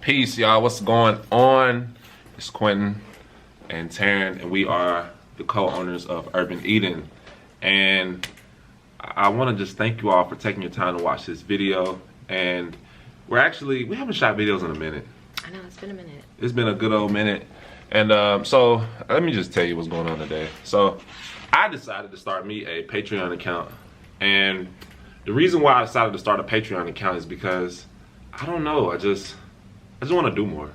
Peace, y'all. What's going on? It's Quentin and Taryn, and we are the co-owners of Urban Eden. And I want to just thank you all for taking your time to watch this video. And we haven't shot videos in a minute. I know, it's been a minute. It's been a good old minute. And so let me just tell you what's going on today. So I decided to start me a Patreon account. And the reason why I decided to start a Patreon account is because, I don't know, I just want to do more.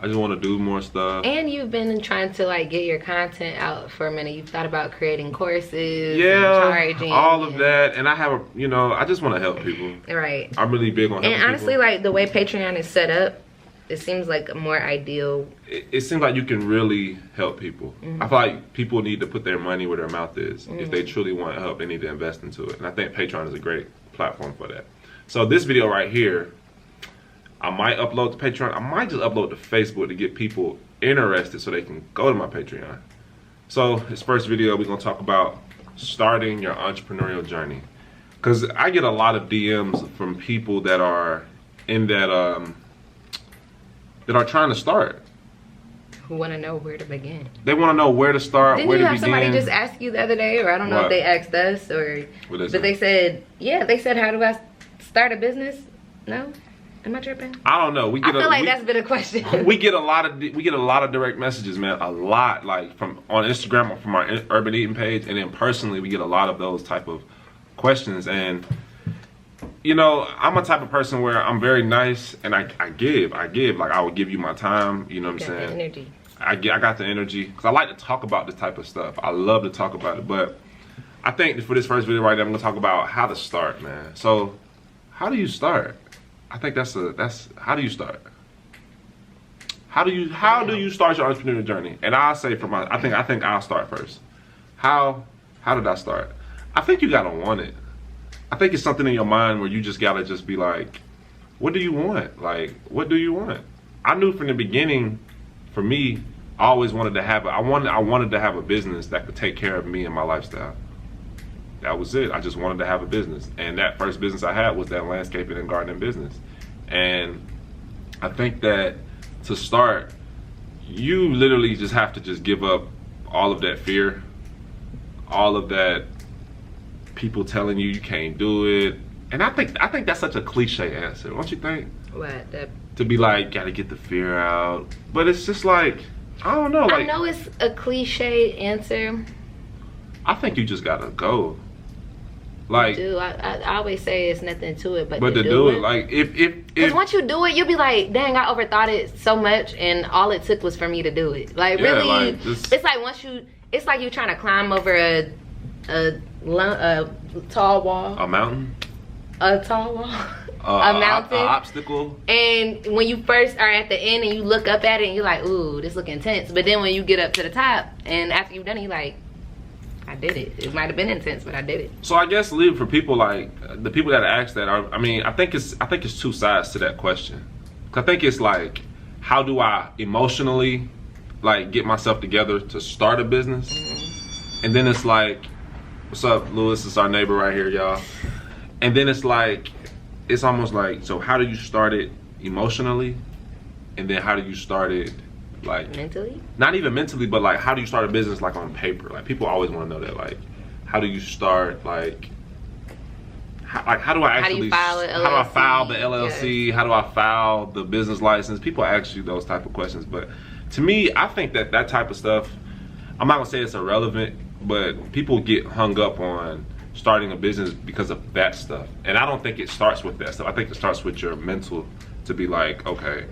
I just want to do more stuff. And you've been trying to like get your content out for a minute. You've thought about creating courses, yeah, and charging, all of that. And I have I just want to help people. Right. I'm really big on helping And honestly, people. like the way Patreon is set up, it seems like a more ideal. It seems like you can really help people. I feel like people need to put their money where their mouth is. If they truly want help, they need to invest into it. And I think Patreon is a great platform for that. So this video right here, I might upload to Patreon. I might just upload to Facebook to get people interested so they can go to my Patreon. So this first video, we're gonna talk about starting your entrepreneurial journey. Cause I get a lot of DMs from people that are in that, that are trying to start. Who want to know where to begin? They want to know where to start, Didn't where you to have begin. somebody just ask you the other day, or I don't know What? if they asked us, or What but they said, how do I start a business? No, am I tripping? I don't know. I feel like that's been a question. We get a lot of direct messages, man. A lot, like from on Instagram or from our Urban Eden page, and then personally, we get a lot of those type of questions. And I'm a type of person where I'm very nice, and I give. Like I would give you my time. You know what I'm saying? The energy. I got the energy because I like to talk about this type of stuff. I love to talk about it. But I think for this first video right now, I'm gonna talk about how to start, man. So, how do you start? I think that's how do you start? How do you start your entrepreneurial journey? And I'll say I think I'll start first. How did I start? I think you gotta want it. I think it's something in your mind where you just gotta just be like, what do you want? Like, what do you want? I knew from the beginning, for me, I always wanted to have I wanted to have a business that could take care of me and my lifestyle. That was it. I just wanted to have a business. And that first business I had was that landscaping and gardening business. And I think that to start, you literally just have to just give up all of that fear, all of that people telling you can't do it. And I think that's such a cliche answer, don't you think? What? To be like, gotta get the fear out. But it's just like, I don't know. Like, I know it's a cliche answer. I think you just gotta go. Like, I always say it's nothing to it, but to do it. Like, because once you do it, you'll be like, dang, I overthought it so much, and all it took was for me to do it. Like, yeah, really, like, it's like it's like you trying to climb over a tall wall. A mountain? A tall wall. A mountain. An obstacle. And when you first are at the end and you look up at it and you're like, ooh, this look intense. But then when you get up to the top and after you've done it, you're like, I did it. It might have been intense, but I did it. So I guess leave for people like the people that ask that are, I think it's two sides to that question. I think it's like, how do I emotionally like get myself together to start a business? And then it's like, what's up, Lewis? It's our neighbor right here, y'all. And then it's like, it's almost like, so how do you start it emotionally? And then how do you start it like mentally? Not even mentally, but like how do you start a business like on paper? Like people always want to know that. Like, how do you start like how do I actually how do I file the LLC? Yes. How do I file the business license? People ask you those type of questions, but to me, I think that type of stuff, I'm not gonna say it's irrelevant, but people get hung up on starting a business because of that stuff. And I don't think it starts with that stuff. I think it starts with your mental to be like, okay,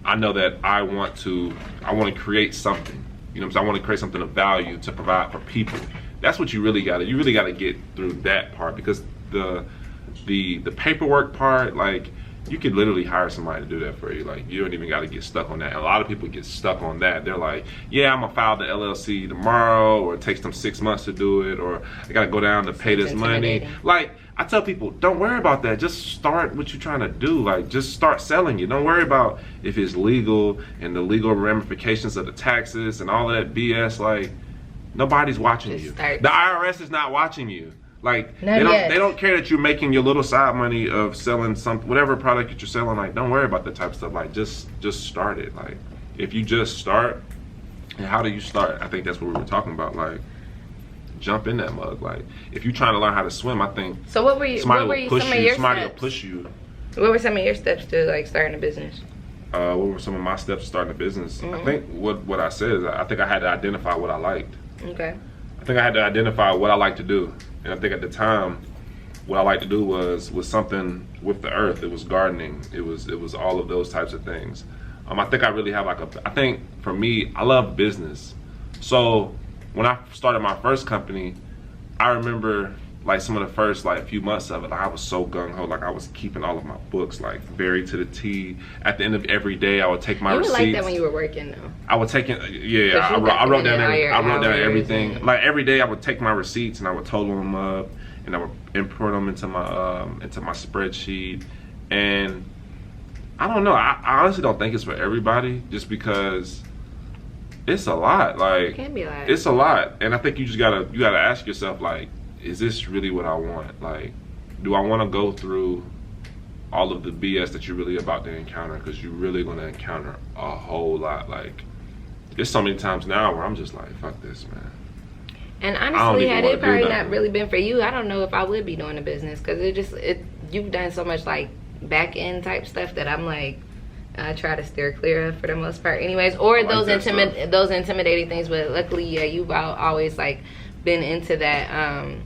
I know that I want to create something. You know what I'm saying? I want to create something of value to provide for people. That's what you really gotta get through that part, because the paperwork part, like, you could literally hire somebody to do that for you. Like, you don't even got to get stuck on that. A lot of people get stuck on that. They're like, yeah, I'm gonna file the LLC tomorrow, or it takes them 6 months to do it, or I gotta go down to pay this money. Like, I tell people, don't worry about that. Just start what you're trying to do. Like, just start selling it. Don't worry about if it's legal and the legal ramifications of the taxes and all of that BS. Like, nobody's watching you. The IRS is not watching you. Like Not yet. they don't care that you're making your little side money of selling whatever product that you're selling. Like, don't worry about that type of stuff. Like, just start it. Like, if you just start, and how do you start? I think that's what we were talking about. Like, jump in that mug. Like, if you're trying to learn how to swim, I think So what were you? somebody What were will you? push Some of you. your Somebody will steps. push you. What were some of your steps to like starting a business? What were some of my steps to starting a business? Mm-hmm. I think what I said is I think I had to identify what I liked. Okay. I think I had to identify what I like to do, and I think at the time, what I liked to do was something with the earth. It was gardening. It was all of those types of things. I think I really have I think for me, I love business. So when I started my first company, I remember like some of the first like few months of it, like, I was so gung ho. Like I was keeping all of my books like very to the T. At the end of every day, I would take my receipts. You were like that when you were working though. I would take it. Yeah, I wrote down everything. And... Like every day, I would take my receipts and I would total them up, and I would import them into my spreadsheet. And I don't know. I honestly don't think it's for everybody, just because it's a lot. Like It can be a lot. It's a lot, and I think you gotta ask yourself, like, is this really what I want? Like, do I want to go through all of the BS that you're really about to encounter? Because you're really going to encounter a whole lot. Like, there's so many times now where I'm just like, fuck this, man. And honestly, had it probably not that. really been for you, I don't know if I would be doing a business, because you've done so much like back end type stuff that I'm like, I try to steer clear of for the most part, anyways. Or I like those intimidating things. But luckily, yeah, you've always like been into that.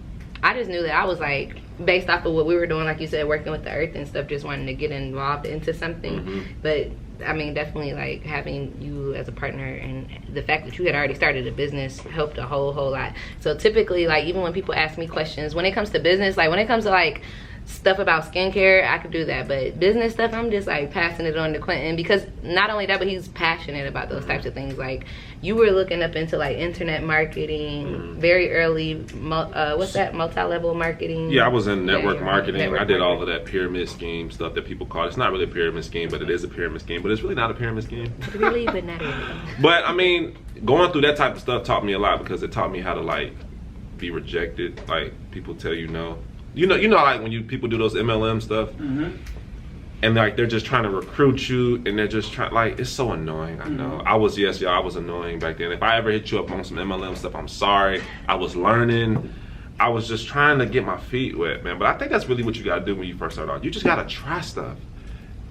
I just knew that I was like, based off of what we were doing, like you said, working with the earth and stuff, just wanting to get involved into something. Mm-hmm. But I mean, definitely like having you as a partner and the fact that you had already started a business helped a whole lot. So typically, like, even when people ask me questions when it comes to business, like when it comes to like stuff about skincare, I could do that, but business stuff, I'm just like passing it on to Quentin, because not only that, but he's passionate about those types of things. Like, you were looking up into like internet marketing very early, multi-level marketing. Yeah, I was in network marketing. network I did all marketing. of that pyramid scheme stuff that people call it. It's not really a pyramid scheme, but it is a pyramid scheme. But it's really not a pyramid scheme. Really, but not really. But I mean, going through that type of stuff taught me a lot, because it taught me how to like be rejected. Like, people tell you no. You know, like when people do those MLM stuff, and like they're just trying to recruit you, and they're just trying, like, it's so annoying. I know. I was annoying back then. If I ever hit you up on some MLM stuff, I'm sorry. I was learning. I was just trying to get my feet wet, man. But I think that's really what you gotta do when you first start out. You just gotta try stuff.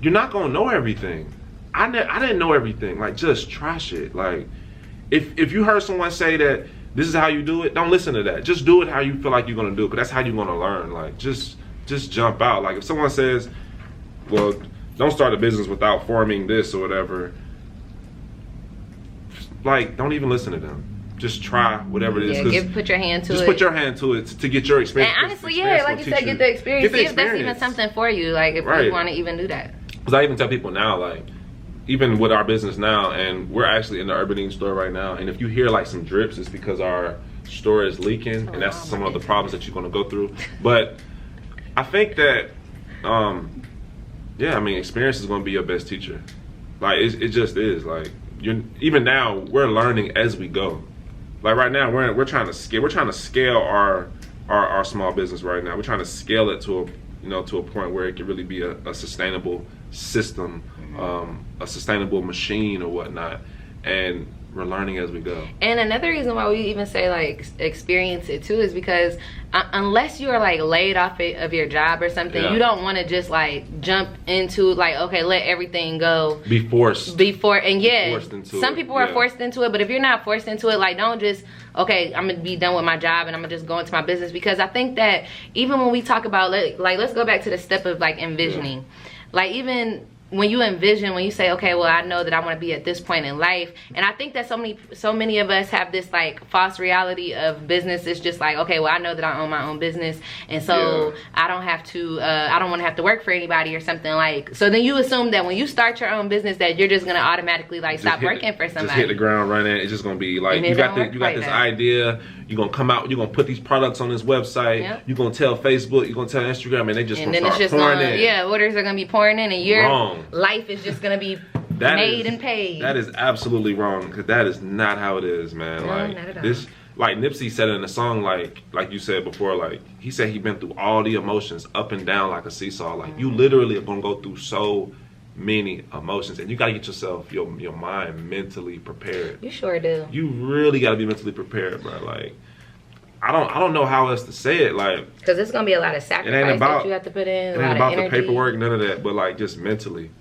You're not gonna know everything. I didn't know everything. Like, just try shit. Like, if you heard someone say that this is how you do it, don't listen to that. Just do it how you feel like you're gonna do it, because that's how you're gonna learn. Like, just jump out. Like, if someone says, well, don't start a business without forming this or whatever, like, don't even listen to them. Just try whatever it is. Yeah, put your hand to it. Just put your hand to it to get your experience. And honestly, yeah, like you said, get the experience. See if that's even something for you. Like, if you want to even do that. Because I even tell people now, like, even with our business now, and we're actually in the Urban Eating store right now, and if you hear like some drips, it's because our store is leaking, and that's some of the problems that you're going to go through. But I think that, yeah, I mean, experience is going to be your best teacher. Like, it just is. Like, even now, we're learning as we go. Like, right now, we're trying to scale our small business right now. We're trying to scale it to a point where it can really be a sustainable system, a sustainable machine or whatnot, and we're learning as we go. And another reason why we even say like experience it too is because unless you're like laid off of your job or something, you don't want to just like jump into like, okay, let everything go. Be forced. Some people are forced into it, but if you're not forced into it, like, don't just, okay, I'm gonna be done with my job and I'm gonna just go into my business. Because I think that even when we talk about like, let's go back to the step of like envisioning. Like, even when you envision, when you say, okay, well, I know that I want to be at this point in life, and I think that so many of us have this like false reality of business. It's just like, okay, well, I know that I own my own business, and so I don't have to, I don't want to have to work for anybody or something. Like, so then you assume that when you start your own business that you're just gonna automatically like stop working for somebody. Just hit the ground running. It's just gonna be like, you got this idea. You're gonna come out. You're gonna put these products on this website. Yep. You're gonna tell Facebook. You're gonna tell Instagram, and they just gonna start pouring in. Yeah, orders are gonna be pouring in, and your life is just gonna be made and paid. That is absolutely wrong, because that is not how it is, man. No, like, not at all. like Nipsey said in the song, like you said before, like he said he been through all the emotions up and down like a seesaw. Like you literally are gonna go through so many emotions, and you gotta get yourself, your mind mentally prepared. You sure do. You really gotta be mentally prepared, bro. Like I don't know how else to say it, like because it's gonna be a lot of sacrifice that you have to put in. It ain't about the paperwork, none of that, but like just mentally.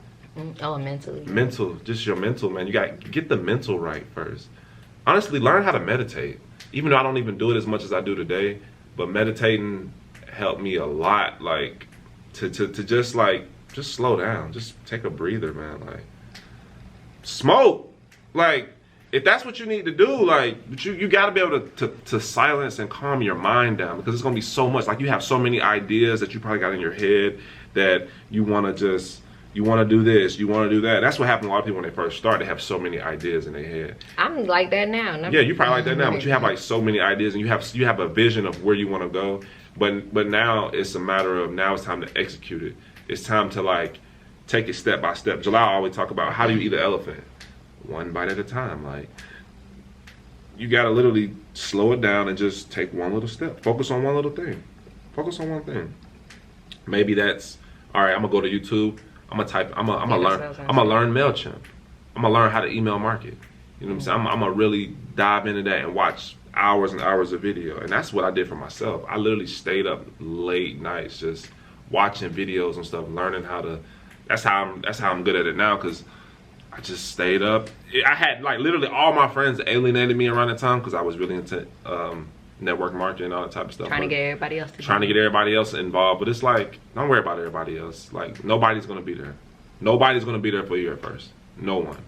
Oh, mentally. Mental, just your mental, man. You got to get the mental right first. Honestly, learn how to meditate. Even though I don't even do it as much as I do today, but meditating helped me a lot. Like to just slow down, just take a breather, man. Like smoke, like if that's what you need to do, like you got to be able to silence and calm your mind down, because it's gonna be so much. Like you have so many ideas that you probably got in your head that you want to do this, you want to do that. That's what happened to a lot of people when they first start. They have so many ideas in their head. I'm like that now. Yeah, you probably like that now, but you have like so many ideas, and you have a vision of where you want to go. But now it's a matter of, now it's time to execute it. It's time to like take it step by step. Jalal always talk about, how do you eat an elephant? One bite at a time. Like you gotta literally slow it down and just take one little step. Focus on one little thing. Focus on one thing. Maybe that's, all right, I'm gonna go to YouTube. I'm gonna learn MailChimp. I'm gonna learn how to email market. You know what I'm saying? I'm gonna really dive into that and watch hours and hours of video. And that's what I did for myself. I literally stayed up late nights just watching videos and stuff, learning how to, that's how I'm good at it now, because I just stayed up. I had like literally all my friends alienated me around the time because I was really into network marketing and all that type of stuff. Trying to get everybody else involved. But it's like, don't worry about everybody else. Like nobody's gonna be there. Nobody's gonna be there for you at first. No one.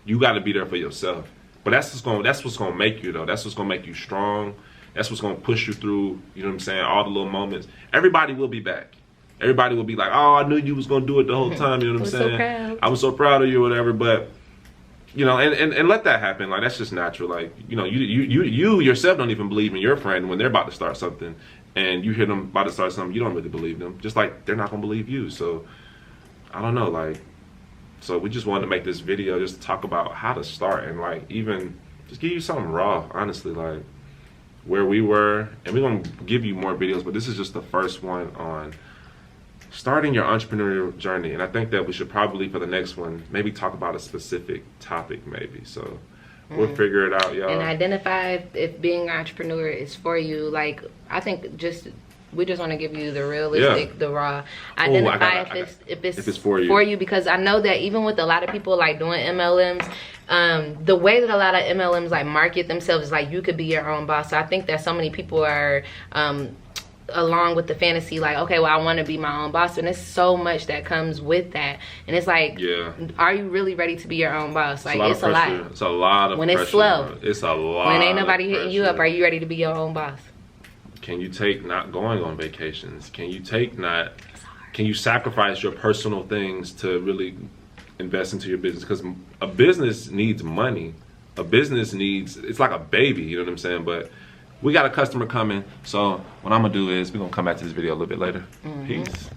You gotta be there for yourself. But that's what's gonna make you though. That's what's gonna make you strong. That's what's gonna push you through, you know what I'm saying, all the little moments. Everybody will be back. Everybody will be like, oh, I knew you was gonna do it the whole time, you know what I'm saying? So proud. I was so proud of you or whatever, but you know, and let that happen. Like that's just natural. Like, you know, you yourself don't even believe in your friend when they're about to start something, and you hear them about to start something, you don't really believe them. Just like they're not gonna believe you. So I don't know, like, so we just wanted to make this video just to talk about how to start, and like even just give you something raw, honestly, like where we were. And we're gonna give you more videos, but this is just the first one on starting your entrepreneurial journey. And I think that we should probably, for the next one, maybe talk about a specific topic, maybe. So we'll figure it out, y'all. And identify if being an entrepreneur is for you. Like, I think we just want to give you the realistic, the raw. Identify if it's for you, because I know that even with a lot of people like doing MLMs, the way that a lot of MLMs like market themselves is like you could be your own boss. So I think that so many people are along with the fantasy, like, okay, well, I want to be my own boss, and there's so much that comes with that. And it's like, are you really ready to be your own boss? Like, it's a lot. It's a lot of when pressure. It's slow. It's a lot. When ain't nobody hitting you up, are you ready to be your own boss? Can you take not going on vacations? Can you sacrifice your personal things to really invest into your business? Because a business needs money. A business needs, it's like a baby, you know what I'm saying? But we got a customer coming, so what I'm gonna do is we're gonna come back to this video a little bit later. Peace.